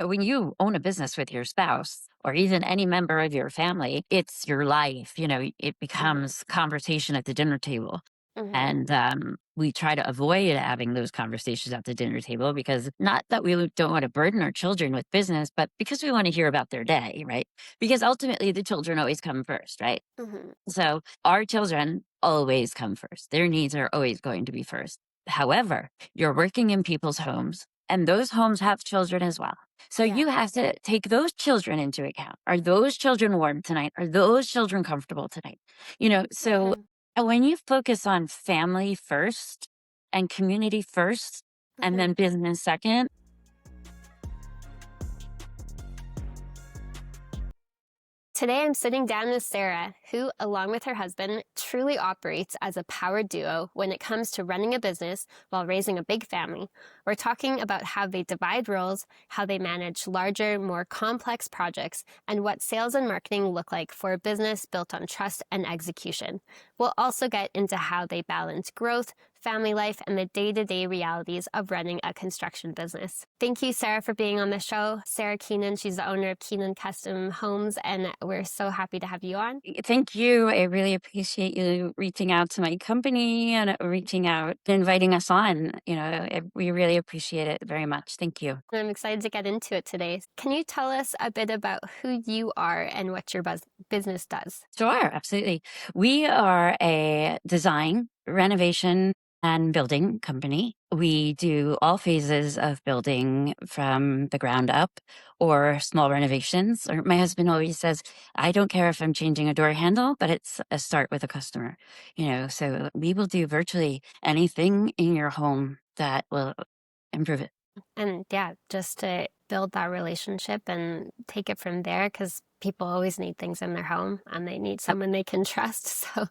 When you own a business with your spouse or even any member of your family, it's your life. It Mhm. becomes conversation at the dinner table. Mhm. And we try to avoid having those conversations at the dinner table because not that we don't want to burden our children with business, but because we want to hear about their day, right? Because ultimately the children always come first, right? Mhm. So our children always come first. Their needs are always going to be first. However, you're working in people's homes and those homes have children as well. So Yeah. you have to take those children into account. Are those children warm tonight? Are those children comfortable tonight? So Mhm. when you focus on family first and community first and Mhm. then business second. Today, I'm sitting down with Sarah, who, along with her husband, truly operates as a power duo when it comes to running a business while raising a big family. We're talking about how they divide roles, how they manage larger, more complex projects, and what sales and marketing look like for a business built on trust and execution. We'll also get into how they balance growth, family life, and the day-to-day realities of running a construction business. Thank you, Sarah, for being on the show. Sara Keenan, she's the owner of Keenan Custom Homes, and we're so happy to have you on. Thank you. I really appreciate you reaching out to my company and reaching out, inviting us on. We really appreciate it very much. Thank you. And I'm excited to get into it today. Can you tell us a bit about who you are and what your business does? Sure, absolutely. We are a design, renovation, and building company. We do all phases of building from the ground up or small renovations. Or my husband always says, I don't care if I'm changing a door handle, but it's a start with a customer. So we will do virtually anything in your home that will improve it. And yeah, just to build that relationship and take it from there because people always need things in their home and they need someone they can trust. So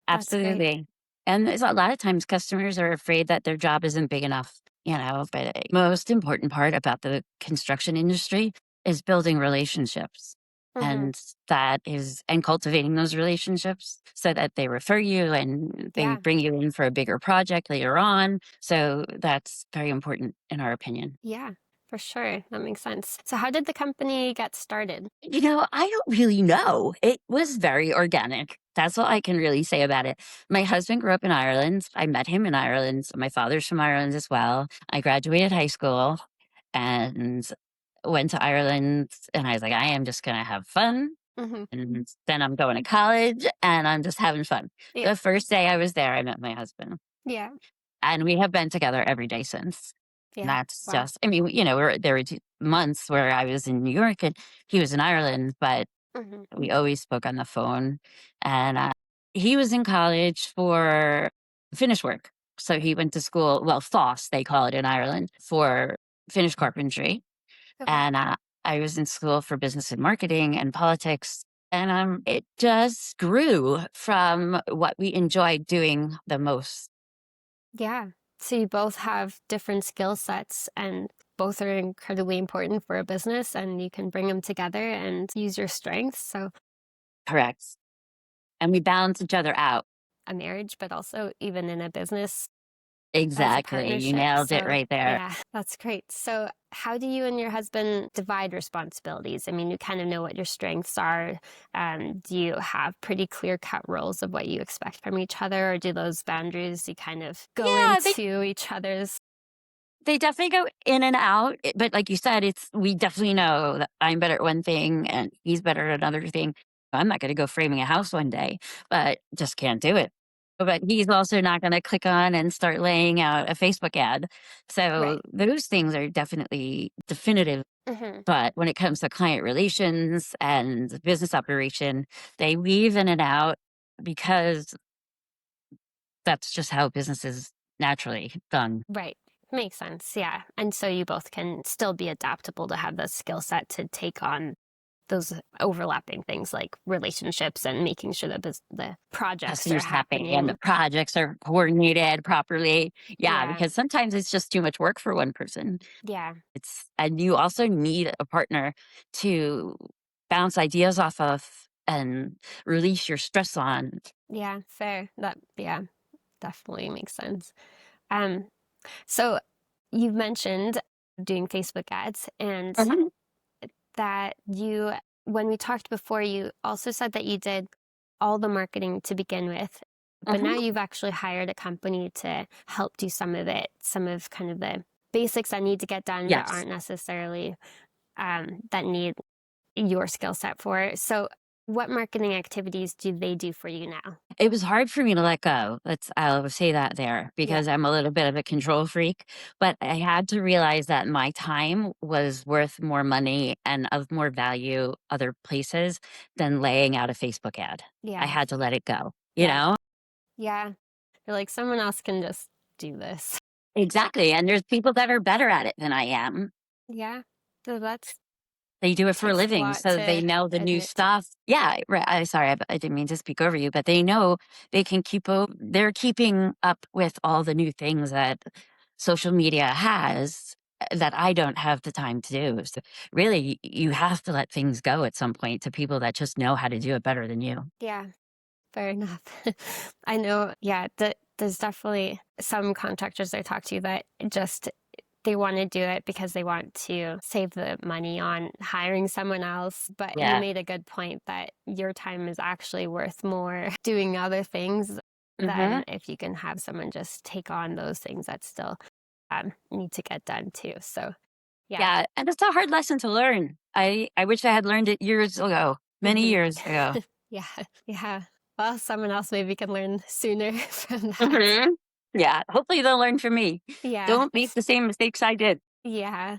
that's great. Absolutely. And there's a lot of times customers are afraid that their job isn't big enough, but the most important part about the construction industry is building relationships. Hmm. And cultivating those relationships so that they refer you and they Yeah. bring you in for a bigger project later on. So that's very important in our opinion. Yeah, for sure. That makes sense. So, how did the company get started? I don't really know. It was very organic. That's what I can really say about it. My husband grew up in Ireland. I met him in Ireland. My father's from Ireland as well. I graduated high school and went to Ireland, and I was like, I am just going to have fun. Hmm. And then I'm going to college and I'm just having fun. Yeah. The first day I was there, I met my husband, Yeah. and we have been together every day since. And Yeah. that's Wow. just, I mean, there were months where I was in New York and he was in Ireland, but Hmm. we always spoke on the phone, and, he was in college for finish work. So he went to school, well, FOSS, they call it in Ireland, for finished carpentry, Okay. and, I was in school for business and marketing and politics, and, it just grew from what we enjoyed doing the most. Yeah. So, you both have different skill sets and both are incredibly important for a business, and you can bring them together and use your strengths. So, Correct, and we balance each other out. a marriage, but also even in a business as a Exactly, you partnership. nailed it So, right there. yeah, that's great. So, how do you and your husband divide responsibilities? I mean, you kind of know what your strengths are. Do you have pretty clear cut roles of what you expect from each other, or do those boundaries you kind of go Yeah, into each other's? they definitely go in and out, but like you said, we definitely know that I'm better at one thing and he's better at another thing. I'm not gonna go framing a house one day, but just can't do it. But he's also not gonna click on and start laying out a Facebook ad. So Right. those things are definitely definitive, Hmm. but when it comes to client relations and business operation, they weave in and out because that's just how business is naturally done. Right. Makes sense. Yeah. And so you both can still be adaptable to have the skill set to take on those overlapping things like relationships and making sure that the projects are Customers happy and the happening. projects are coordinated properly. Yeah, Yeah. because sometimes it's just too much work for one person. Yeah. And you also need a partner to bounce ideas off of and release your stress on. Yeah. Fair. That, yeah, definitely makes sense. Um, so you've mentioned doing Facebook ads, and Mhm. that you, when we talked before, you also said that you did all the marketing to begin with, but now Mhm. you've actually hired a company to help do some of it, some of kind of the basics that need to get done but Yes. aren't necessarily that need your skill set for it. So, what marketing activities do they do for you now? It was hard for me to let go. I'll say that there Yeah, because I'm a little bit of a control freak, but I had to realize that my time was worth more money and of more value other places than laying out a Facebook ad. I yeah, had to let it go, you yeah, know? yeah. You're like, someone else can just do this. Exactly. And there's people that are better at it than I am. Yeah. So that's They do it for a takes a living, lot so they to know the new admit to. stuff. Yeah, right. I didn't mean to speak over you, but they know they can they're keeping up with all the new things that social media has that I don't have the time to do. So really, you have to let things go at some point to people that just know how to do it better than you. Yeah. Fair enough. I know, yeah, there's definitely some contractors I talk to that just they want to do it because they want to save the money on hiring someone else. But you Yeah. made a good point that your time is actually worth more doing other things Hmm. than if you can have someone just take on those things that still need to get done too. So, yeah. Yeah, and it's a hard lesson to learn. I wish I had learned it years ago, many Hmm. years ago. Yeah. Yeah. Well, someone else maybe can learn sooner from that. Mhm. Yeah, hopefully they'll learn from me. Yeah. Don't make the same mistakes I did. Yeah.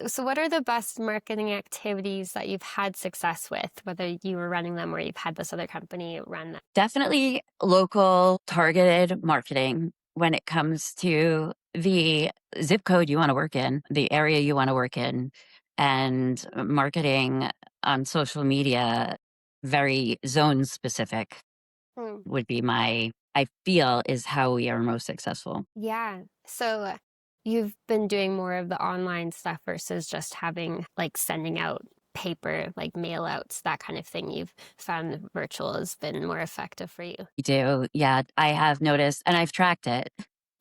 So what are the best marketing activities that you've had success with, whether you were running them or you've had this other company run them? Definitely local targeted marketing when it comes to the zip code you wanna work in, the area you wanna work in, and marketing on social media, very zone specific Hmm. would be I feel is how we are most successful. Yeah. So you've been doing more of the online stuff versus just having like sending out paper, like mail outs, that kind of thing. You've found the virtual has been more effective for you. You do. Yeah, I have noticed, and I've tracked it,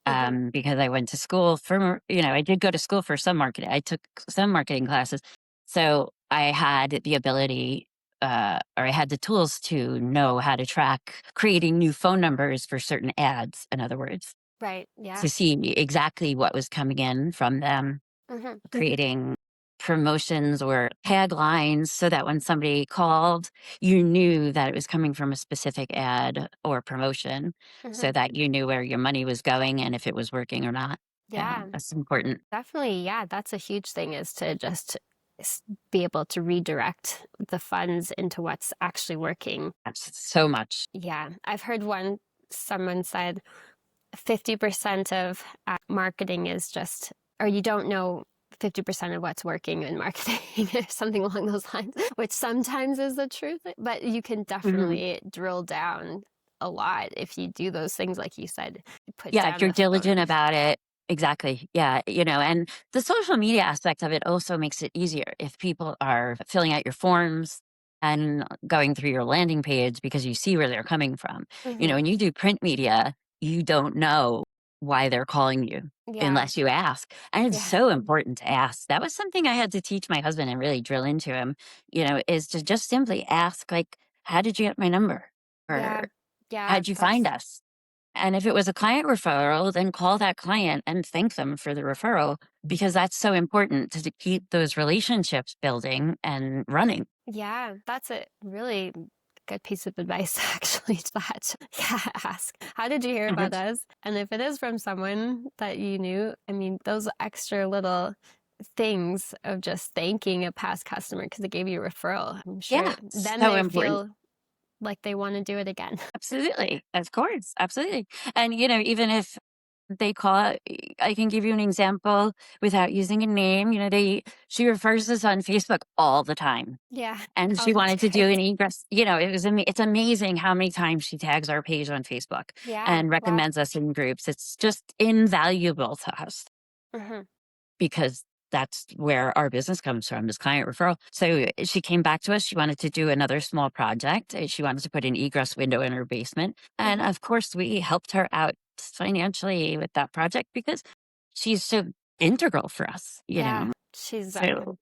Hmm. because I went to school for I did go to school for some marketing. I took some marketing classes. So I had the ability, or I had the tools to know how to track creating new phone numbers for certain ads, in other words, Right. Yeah. to see exactly what was coming in from them, Hmm. creating promotions or taglines so that when somebody called, you knew that it was coming from a specific ad or promotion Hmm. so that you knew where your money was going and if it was working or not. Yeah, Yeah. that's important. Definitely, yeah, that's a huge thing is to just be able to redirect the funds into what's actually working. That's so much. Yeah, I've heard someone said 50% of marketing is just, or you don't know 50% of what's working in marketing or something along those lines, which sometimes is the truth, but you can Mhm. definitely drill down a lot if you do those things, like you said, put Yeah, if down you're the phone diligent numbers. about it. Exactly. Yeah. And the social media aspect of it also makes it easier if people are filling out your forms and going through your landing page because you see where they're coming from. Hmm. When you do print media, you don't know why they're calling you Yeah, unless you ask. And it's yeah, so important to ask. That was something I had to teach my husband and really drill into him, is to just simply ask, like, how did you get my number? yeah, Or yeah. how'd you find That's us? And if it was a client referral, then call that client and thank them for the referral because that's so important to keep those relationships building and running. Yeah, that's a really good piece of advice, actually, to that. Yeah, ask, how did you hear Mhm. about us? And if it is from someone that you knew, I mean, those extra little things of just thanking a past customer because they gave you a referral, I'm sure Yeah, then so they important. feel like they want to do it again. Absolutely. Of course. Absolutely. And, even if they call, I can give you an example without using a name. She refers us on Facebook all the time. Yeah. And Oh, she that's wanted to do great. an egress. It's amazing how many times she tags our page on Facebook Yeah. and Wow. recommends us in groups. It's just invaluable to us Hmm. because that's where our business comes from is client referral. So she came back to us. She wanted to do another small project. She wanted to put an egress window in her basement. And Hmm. of course, we helped her out financially with that project because she's so integral for us, you Yeah, know? she's So,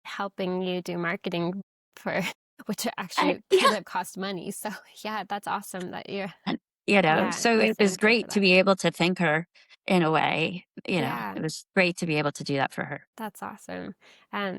helping you do marketing for which I actually yeah, could have cost money. So yeah, that's awesome that you're and, yeah, so you it was thank her for great to that. be able to thank her in a way, Yeah. it was great to be able to do that for her. That's awesome.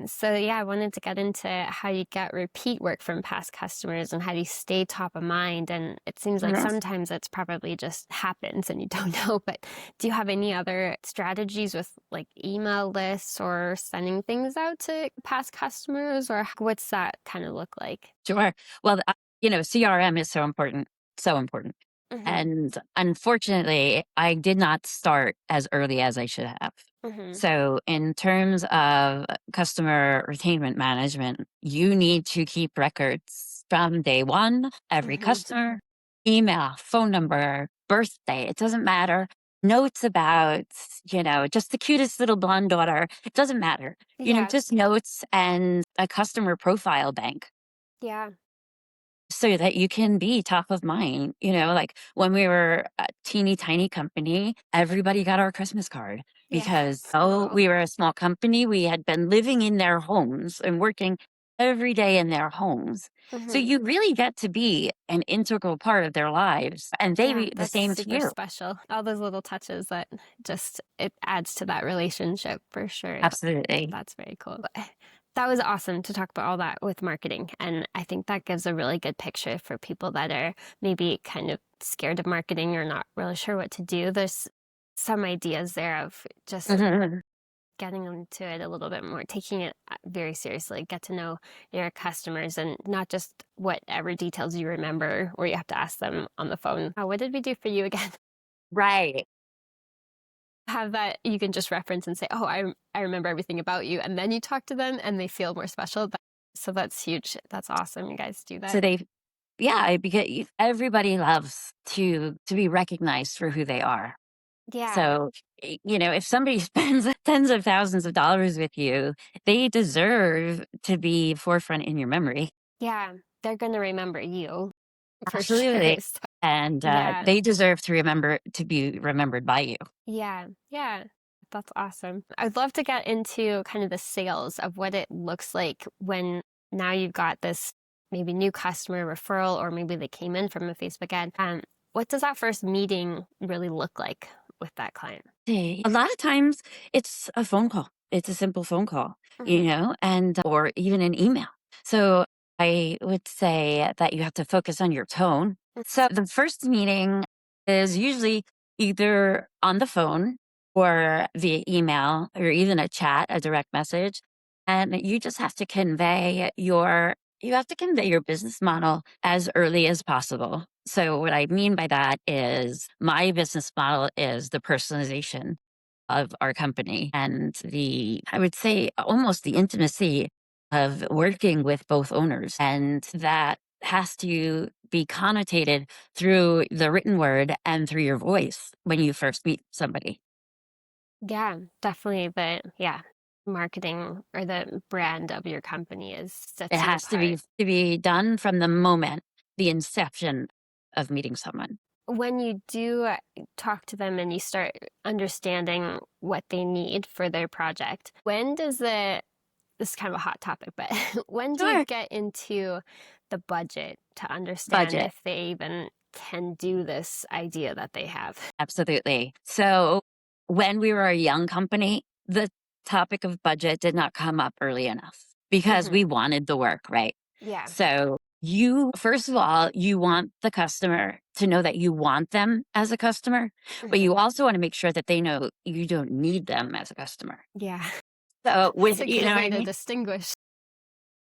So yeah, I wanted to get into how you get repeat work from past customers and how do you stay top of mind. And it seems like Mhm. sometimes it's probably just happens and you don't know. But do you have any other strategies with like email lists or sending things out to past customers, or what's that kind of look like? Sure. Well, CRM is so important, so important. Mm-hmm. And unfortunately, I did not start as early as I should have. Mm-hmm. So, in terms of customer retainment management, you need to keep records from day one, every Mm-hmm. customer, email, phone number, birthday, it doesn't matter. Notes about, just the cutest little blonde daughter. It doesn't matter. Yeah. Just notes and a customer profile bank Yeah. so that you can be top of mind. Like when we were a teeny tiny company, everybody got our Christmas card Yeah. because, Oh. we were a small company. We had been living in their homes and working every day in their homes. So Mm-hmm. you really get to be an integral part of their lives, and they Yeah, be the that's same to super you. special. All those little touches that just it adds to that relationship for sure. Absolutely. That's very cool. That was awesome to talk about all that with marketing. And I think that gives a really good picture for people that are maybe kind of scared of marketing or not really sure what to do. There's some ideas there of just Mhm. getting into it a little bit more, taking it very seriously, get to know your customers and not just whatever details you remember or you have to ask them on the phone. What did we do for you again? Right. Have that you can just reference and say, oh, I remember everything about you. And then you talk to them and they feel more special. So that's huge. That's awesome. You guys do So that. they, yeah, because everybody loves to be recognized for who they are. Yeah. So, if somebody spends tens of thousands of dollars with you, they deserve to be forefront in your memory. Yeah. They're going to remember you for sure. Absolutely. So, And yeah. they deserve to be remembered by you. Yeah, yeah. That's awesome. I'd love to get into kind of the sales of what it looks like when now you've got this maybe new customer referral, or maybe they came in from a Facebook ad. What does that first meeting really look like with that client? A lot of times it's a phone call. It's a simple phone call, Hmm. and or even an email. So I would say that you have to focus on your tone. So the first meeting is usually either on the phone or via email or even a chat, a direct message. And you just have to convey your business model as early as possible. So what I mean by that is my business model is the personalization of our company and I would say almost the intimacy of working with both owners. And that has to be connotated through the written word and through your voice when you first meet somebody. Yeah, definitely. But yeah, marketing or the brand of your company is It sets you has apart. to be done from the moment, the inception of meeting someone. When you do talk to them and you start understanding what they need for their project, when does this is kind of a hot topic, but when do you Sure. get into the budget to understand Budget. if they even can do this idea that they have? Absolutely. So when we were a young company, the topic of budget did not come up early enough because Hmm. we wanted the work, right? Yeah. So first of all, you want the customer to know that you want them as a customer, but Hmm. you also want to make sure that they know you don't need them as a customer. Yeah. So That's with, a you good know what way I to mean? distinguish.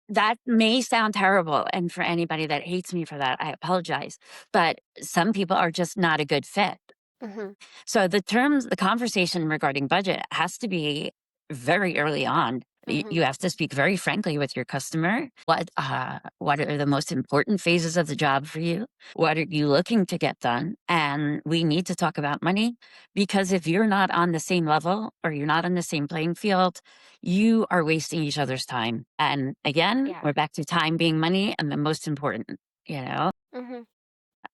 That may sound terrible. And for anybody that hates me for that, I apologize. But some people are just not a good fit. Hmm. So the conversation regarding budget has to be very early on. Hmm. You have to speak very frankly with your customer. What are the most important phases of the job for you? What are you looking to get done? And we need to talk about money because if you're not on the same level or you're not on the same playing field, you are wasting each other's time. And again, Yeah. we're back to time being money and the most important, you know? Hmm.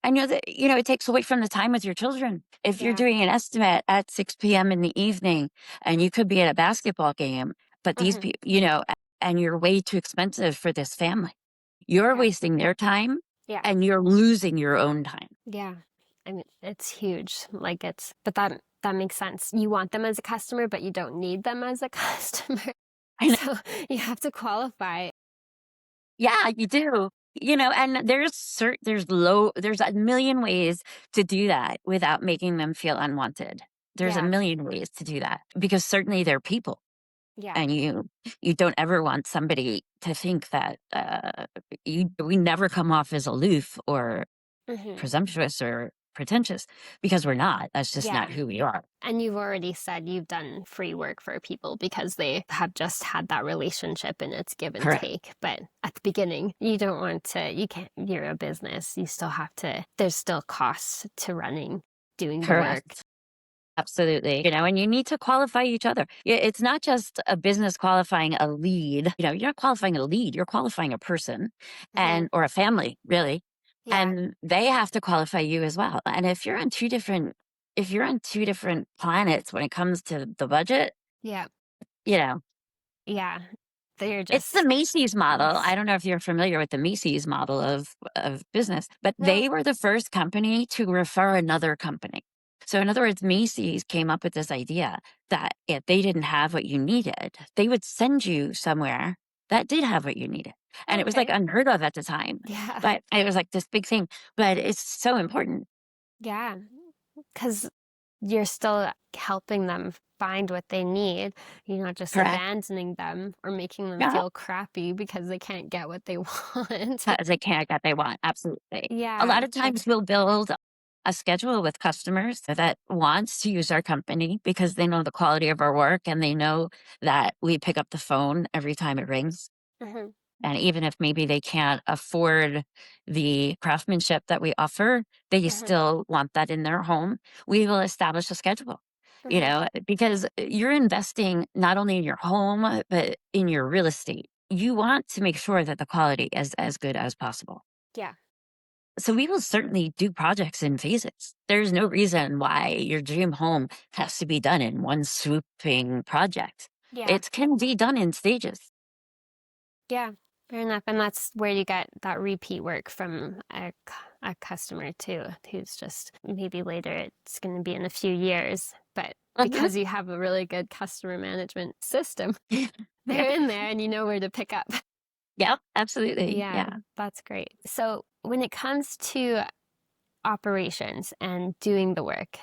I know that, it takes away from the time with your children. If you're Yeah. doing an estimate at 6 p.m. in the evening and you could be at a basketball game, but these Hmm. people, and you're way too expensive for this family, you're Yeah. wasting their time Yeah. and you're losing your own time. Yeah. I mean, it's huge. Like but that makes sense. You want them as a customer, but you don't need them as a customer. I know. So you have to qualify. Yeah, you do. And there's a million ways to do that without making them feel unwanted. There's a Yeah. million ways to do that because certainly they're people. Yeah. And you don't ever want somebody to think that we never come off as aloof or Hmm. presumptuous or pretentious because we're not. That's just not Yeah. who we are. And you've already said you've done free work for people because they have just had that relationship and it's give and Correct. take. But at the beginning, you don't want to, you can't, you're a business. You still have to, there's still costs to running, doing the work. Correct. Absolutely. And you need to qualify each other. It's not just a business qualifying a lead. You're not qualifying a lead, you're qualifying a person Hmm. or a family, really. Yeah. And they have to qualify you as well. And if you're on two different planets when it comes to the budget, Yeah. you know, Yeah. They're it's the just Macy's model. things. I don't know if you're familiar with the Macy's model of business, but No. they were the first company to refer another company. So in other words, Macy's came up with this idea that if they didn't have what you needed, they would send you somewhere that did have what you needed. And it was like Okay. unheard of at the time, Yeah. but it was like this big thing. But it's so important. Yeah. Because you're still helping them find what they need. You're not just Correct. abandoning them or making them Yeah. feel crappy because they can't get what they want. As they can't get they want, absolutely. A lot Yeah, of times that's we'll build a schedule with customers that wants to use our company because they know the quality of our work and they know that we pick up the phone every time it rings. mhm, And even if maybe they can't afford the craftsmanship that we offer, they mhm, still want that in their home. We will establish a schedule, mhm. because you're investing not only in your home, but in your real estate. You want to make sure that the quality is as good as possible. Yeah, So we will certainly do projects in phases. There's no reason why your dream home has to be done in one swooping project. yeah, It can be done in stages. yeah. Fair enough. And that's where you get that repeat work from a customer too, who's just maybe later it's going to be in a few years, but Mhm. because you have a really good customer management system, Yeah. they're in there and you know where to pick up. Yep, absolutely. Yeah, Yeah. that's great. So when it comes to operations and doing the work,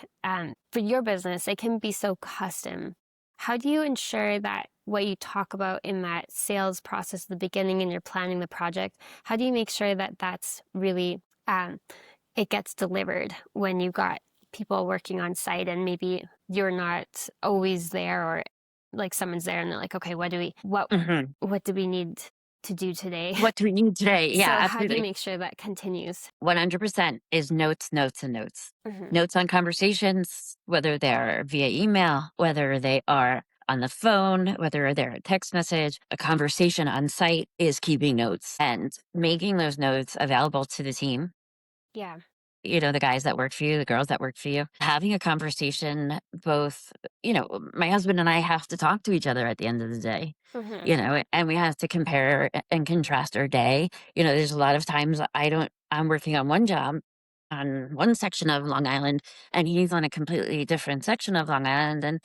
for your business, it can be so custom. How do you ensure that what you talk about in that sales process at the beginning and you're planning the project, how do you make sure that that's really, it gets delivered when you've got people working on site and maybe you're not always there or like someone's there and they're like, okay, Mhm. what do we need to do today? What do we need today? Yeah, So how do you absolutely. make sure that continues? 100% is notes, notes, and notes. Hmm. Notes on conversations, whether they're via email, whether they are on the phone, whether they're a text message, a conversation on site is keeping notes and making those notes available to the team. Yeah. The guys that work for you, the girls that work for you, having a conversation, both, my husband and I have to talk to each other at the end of the day, Hmm. and we have to compare and contrast our day. There's a lot of times I'm working on one job on one section of Long Island and he's on a completely different section of Long Island. And,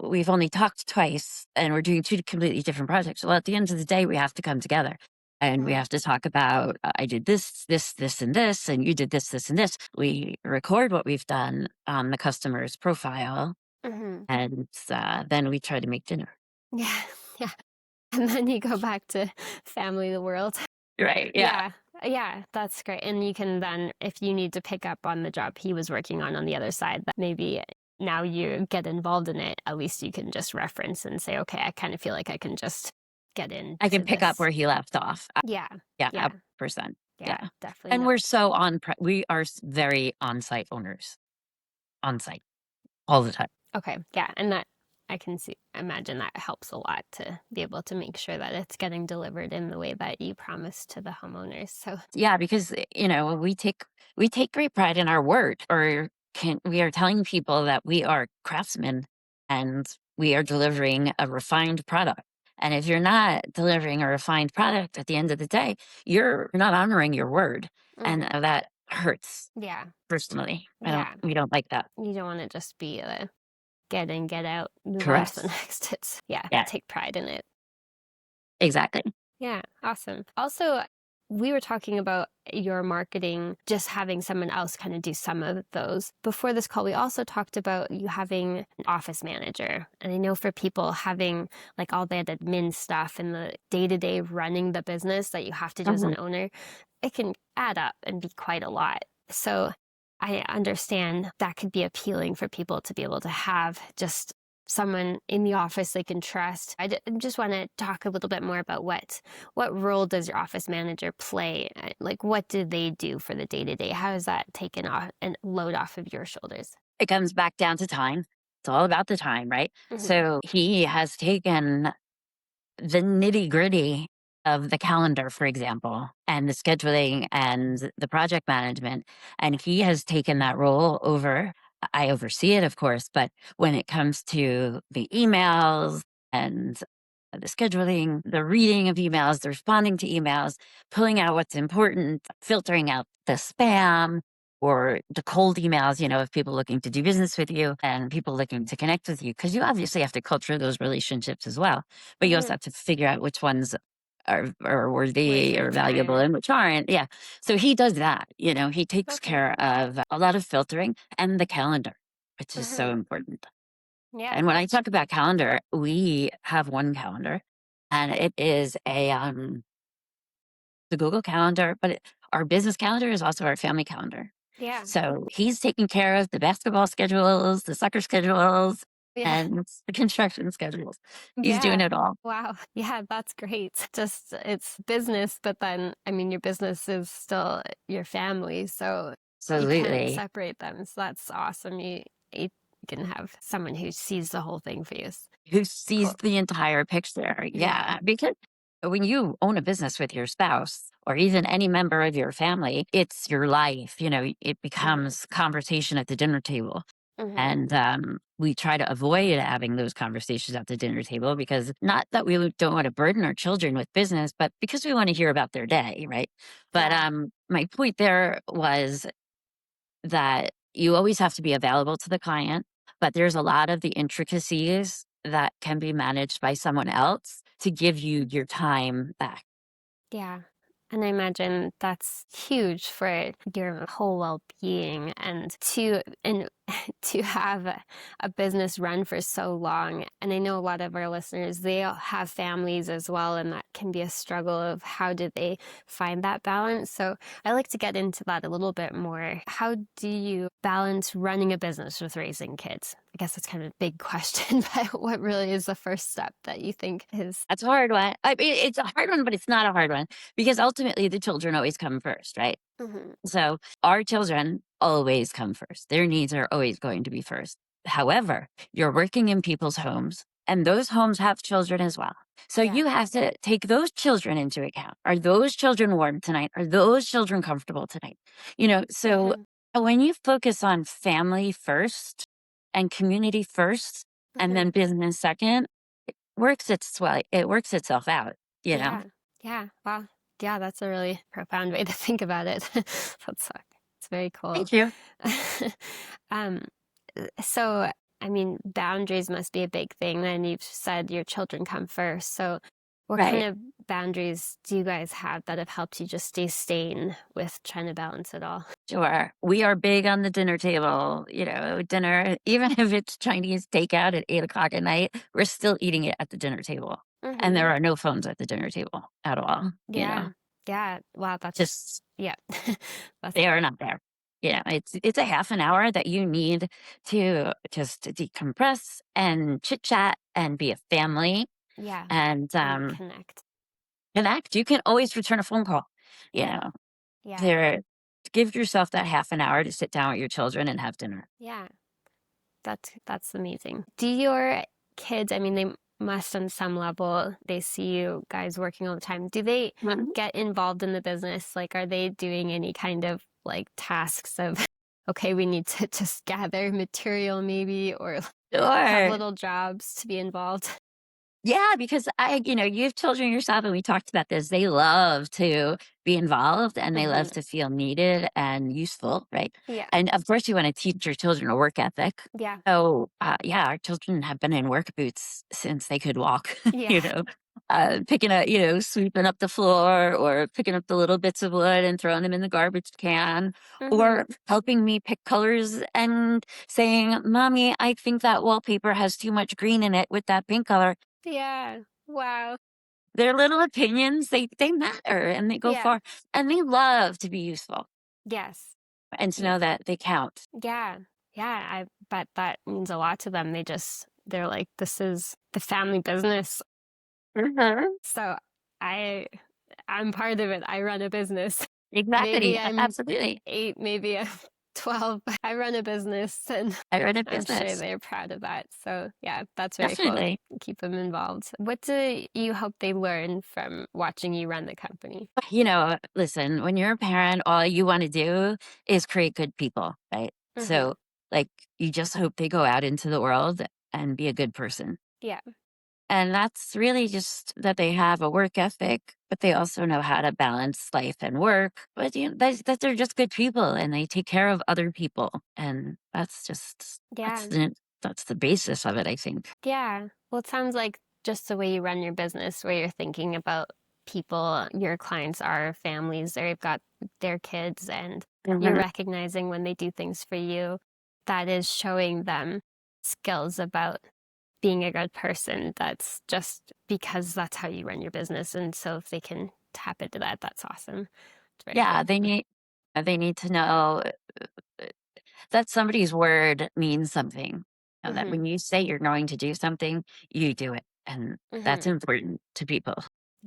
we've only talked twice and we're doing two completely different projects. Well, at the end of the day, we have to come together. And we Hmm. have to talk about, I did this, this, this, and this, and you did this, this, and this. We record what we've done on the customer's profile, Hmm. and then we try to make dinner. Yeah. Yeah. And then you go back to family, the world. Right. Yeah. Yeah. Yeah, that's great. And you can then, if you need to pick up on the job he was working on the other side, that maybe now you get involved in it, at least you can just reference and say, okay, I kind of feel like I can just get I into can pick up this. where he left off. Yeah. Yeah. Yeah. 100%. Yeah. Yeah. Definitely And know. we're so we are very on site owners, on site all the time. Okay. Yeah. And that I can imagine that helps a lot to be able to make sure that it's getting delivered in the way that you promised to the homeowners. So, Yeah, because, we take great pride in our word, or we are telling people that we are craftsmen and we are delivering a refined product. And if you're not delivering a refined product at the end of the day, you're not honoring your word. And mhm. that hurts Yeah, personally. yeah. We don't like that. You don't want to just be a get in, get out, move on to the Correct. next. It's, yeah, Yeah, take pride in it. exactly. Yeah, awesome. Also, we were talking about your marketing, just having someone else kind of do some of those. Before this call, we also talked about you having an office manager. And I know for people having like all that admin stuff and the day to day running the business that you have to do as Mhm. an owner, it can add up and be quite a lot. So I understand that could be appealing for people to be able to have just someone in the office they can trust. Just want to talk a little bit more about what role does your office manager play? Like, what do they do for the day to day? How is that taken off and load off of your shoulders? It comes back down to time. It's all about the time, right? Hmm. So he has taken the nitty-gritty of the calendar, for example, and the scheduling and the project management, and he has taken that role over. I oversee it, of course, but when it comes to the emails and the scheduling, the reading of emails, the responding to emails, pulling out what's important, filtering out the spam or the cold emails, of people looking to do business with you and people looking to connect with you, because you obviously have to culture those relationships as well. But you also Hmm. have to figure out which ones are Worth worthy your or valuable time. and which aren't. Yeah. So he does that. He takes Okay. care of a lot of filtering and the calendar, which is so Hmm. important. Yeah. And when I talk about calendar, we have one calendar, and it is the Google Calendar, but our business calendar is also our family calendar. Yeah. So he's taking care of the basketball schedules, the soccer schedules, Yeah. and the construction schedules. He's doing Yeah. it all. Wow. Yeah, that's great. Just it's business, but then I mean your business is still your family, so you can't Absolutely. separate them. So that's awesome. You can have someone who sees the whole thing for you. Who Cool. sees the entire picture. Yeah. Yeah. Because when you own a business with your spouse or even any member of your family, it's your life. It Hmm. becomes conversation at the dinner table. Hmm. And we try to avoid having those conversations at the dinner table, because not that we don't want to burden our children with business, but because we want to hear about their day, right? But Yeah. my point there was that you always have to be available to the client, but there's a lot of the intricacies that can be managed by someone else to give you your time back. Yeah. And I imagine that's huge for your whole well-being and to have a business run for so long. And I know a lot of our listeners, they all have families as well, and that can be a struggle of how do they find that balance. So I like to get into that a little bit more. How do you balance running a business with raising kids? I guess that's kind of a big question, but what really is the first step that you think is? That's a hard one. I mean, it's a hard one, but it's not a hard one, because ultimately the children always come first, right? Mhm. So our children always come first. Their needs are always going to be first. However, you're working in people's homes, and those homes have children as well. So Yeah. you have to take those children into account. Are those children warm tonight? Are those children comfortable tonight? So Mhm. when you focus on family first and community first and then Mhm. business second, it works itself out, you know? Yeah. Yeah. Wow. Yeah, that's a really profound way to think about it. That's it's very cool. Thank you. um, so I mean, boundaries must be a big thing. Then you've said your children come first. So what kind Right. of boundaries do you guys have that have helped you just stay sane with trying to balance it all? Sure. We are big on the dinner table, dinner, even if it's Chinese takeout at 8 o'clock at night, we're still eating it at the dinner table. And Hmm. there are no phones at the dinner table at all. Yeah. Yeah. Wow. That's, Just yeah. That's, they are not there. It's a half an hour that you need to just decompress and chit chat and be a family yeah. and And connect. connect. You can always return a phone call, you Yeah. know. Yeah. There Give yourself that half an hour to sit down with your children and have dinner. Yeah. That's amazing. Do your kids, I mean, they must on some level, they see you guys working all the time. Do they Mhm. get involved in the business? Like, are they doing any kind of like tasks of, okay, we need to just gather material maybe, or have Sure. little jobs to be involved? Yeah, because you have children yourself, and we talked about this. They love to be involved and they love Hmm. to feel needed and useful, right? Yeah. And of course, you want to teach your children a work ethic. Yeah. So, yeah, our children have been in work boots since they could walk, Yeah. you know, picking up, sweeping up the floor or picking up the little bits of wood and throwing them in the garbage can Hmm. or helping me pick colors and saying, Mommy, I think that wallpaper has too much green in it with that pink color. Yeah. Wow. Their little opinions, they matter and they go Yeah. far, and they love to be useful Yes. and to Yeah. know that they count. Yeah. Yeah. I bet that means a lot to them. They're like, this is the family business. Mhm. So I, I'm part of it. I run a business. Exactly, Maybe I'm absolutely. 8, maybe I'm 12, but I run a business and I run a I'm sure business. they're proud of that. So yeah, that's very cool. Definitely. Keep them involved. What do you hope they learn from watching you run the company? Listen, when you're a parent, all you wanna do is create good people, right? Hmm. So, like, you just hope they go out into the world and be a good person. Yeah. And that's really just that they have a work ethic, but they also know how to balance life and work. But that they're just good people and they take care of other people. And that's Yeah. the basis of it, I think. Yeah. Well, it sounds like just the way you run your business, where you're thinking about people, your clients are families, they've got their kids, and you're Mhm. recognizing when they do things for you, that is showing them skills about being a good person. That's just because that's how you run your business. And so if they can tap into that, that's awesome. It's very Yeah, cool. they need to know that somebody's word means something. And that Hmm. when you say you're going to do something, you do it. And that's Hmm. important to people.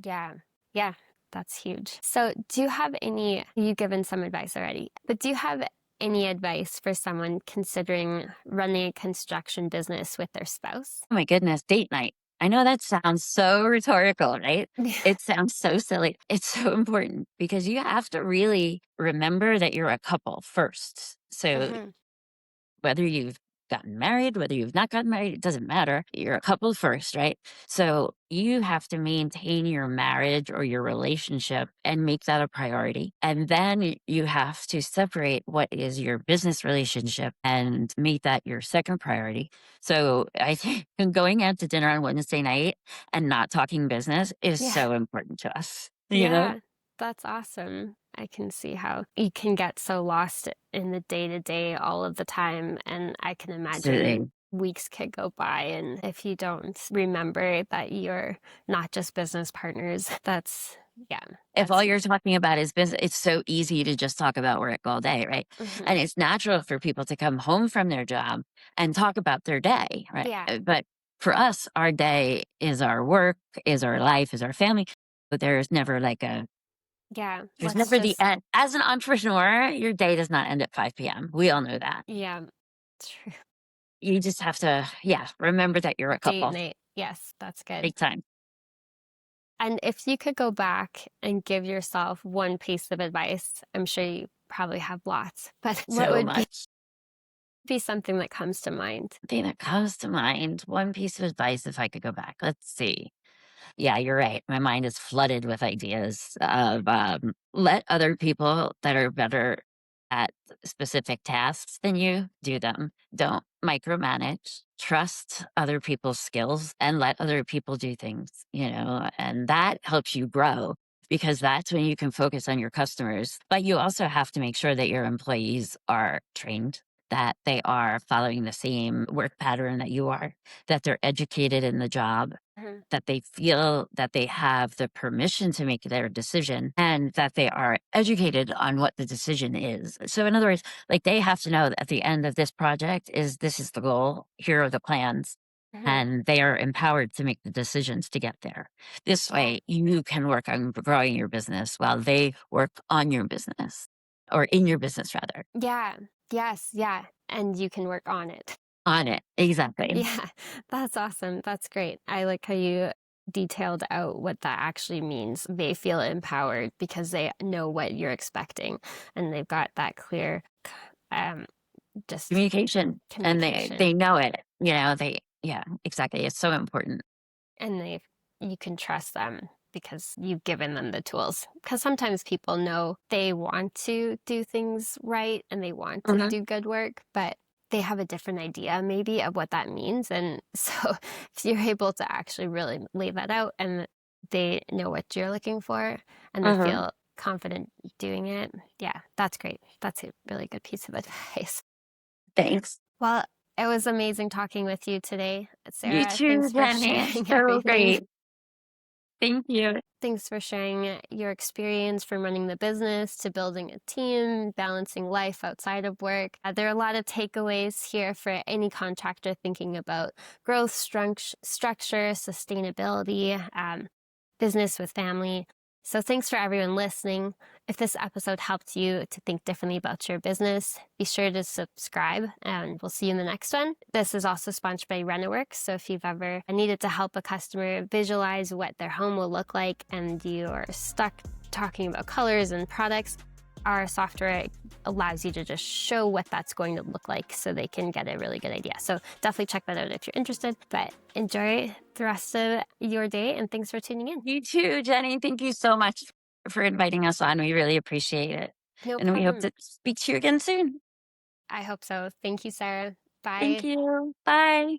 Yeah. Yeah. That's huge. So, do you have you've given some advice already, but do you have any advice for someone considering running a construction business with their spouse? Oh my goodness, date night. I know that sounds so rhetorical, right? It sounds so silly. It's so important because you have to really remember that you're a couple first. So Hmm. whether you've gotten married, whether you've not gotten married, it doesn't matter. You're a couple first, right? So you have to maintain your marriage or your relationship and make that a priority. And then you have to separate what is your business relationship and make that your second priority. So I think going out to dinner on Wednesday night and not talking business is Yeah. so important to us, you know? Yeah, that's awesome. I can see how you can get so lost in the day to day all of the time. And I can imagine Absolutely. weeks could go by. And if you don't remember that you're not just business partners, yeah, If that's all you're huge. talking about is business, it's so easy to just talk about work all day, right? Hmm. And it's natural for people to come home from their job and talk about their day, right? Yeah, But for us, our day is our work, is our life, is our family. But yeah, there's let's never the just, end. As an entrepreneur, your day does not end at 5 p.m. We all know that. yeah, true. You just have to, yeah, remember that you're a Date couple. night. Yes, that's good. Take time. And if you could go back and give yourself one piece of advice, I'm sure you probably have lots, but what So would much. be something that comes to mind? Thing that comes to mind, one piece of advice if I could go back. Let's see. Yeah, you're right. My mind is flooded with ideas of let other people that are better at specific tasks than you do them. Don't micromanage. Trust other people's skills and let other people do things, and that helps you grow because that's when you can focus on your customers. But you also have to make sure that your employees are trained, that they are following the same work pattern that you are, that they're educated in the job, Mhm. that they feel that they have the permission to make their decision and that they are educated on what the decision is. So in other words, like they have to know that at the end of this project is this is the goal, here are the plans, Mhm. and they are empowered to make the decisions to get there. This Yeah. way you can work on growing your business while they work on your business or in your business rather. Yeah. Yes. Yeah. And you can work on it. On it. Exactly. Yeah, that's awesome. That's great. I like how you detailed out what that actually means. They feel empowered because they know what you're expecting and they've got that clear um just Communication. And communication. they know it. Yeah, exactly. It's so important. And you can trust them because you've given them the tools. Because sometimes people know they want to do things right and they want to Mhm. do good work, but they have a different idea maybe of what that means. And so if you're able to actually really lay that out and they know what you're looking for and they Mhm. feel confident doing it, yeah, that's great. That's a really good piece of advice. Thanks. Well, it was amazing talking with you today, You Sarah. too, Thanks for Jenny. It's sharing so everything. great. Thank you. Thanks for sharing your experience from running the business to building a team, balancing life outside of work. There are a lot of takeaways here for any contractor thinking about growth, structure, sustainability, business with family. So thanks for everyone listening. If this episode helped you to think differently about your business, be sure to subscribe and we'll see you in the next one. This is also sponsored by RenoWorks. So if you've ever needed to help a customer visualize what their home will look like and you are stuck talking about colors and products, our software allows you to just show what that's going to look like so they can get a really good idea. So definitely check that out if you're interested, but enjoy the rest of your day and thanks for tuning in. You too, Jenny. Thank you so much for inviting us on. We really appreciate it. No And we hope problem. to speak to you again soon. I hope so. Thank you, Sarah. Thank Bye. you. Bye.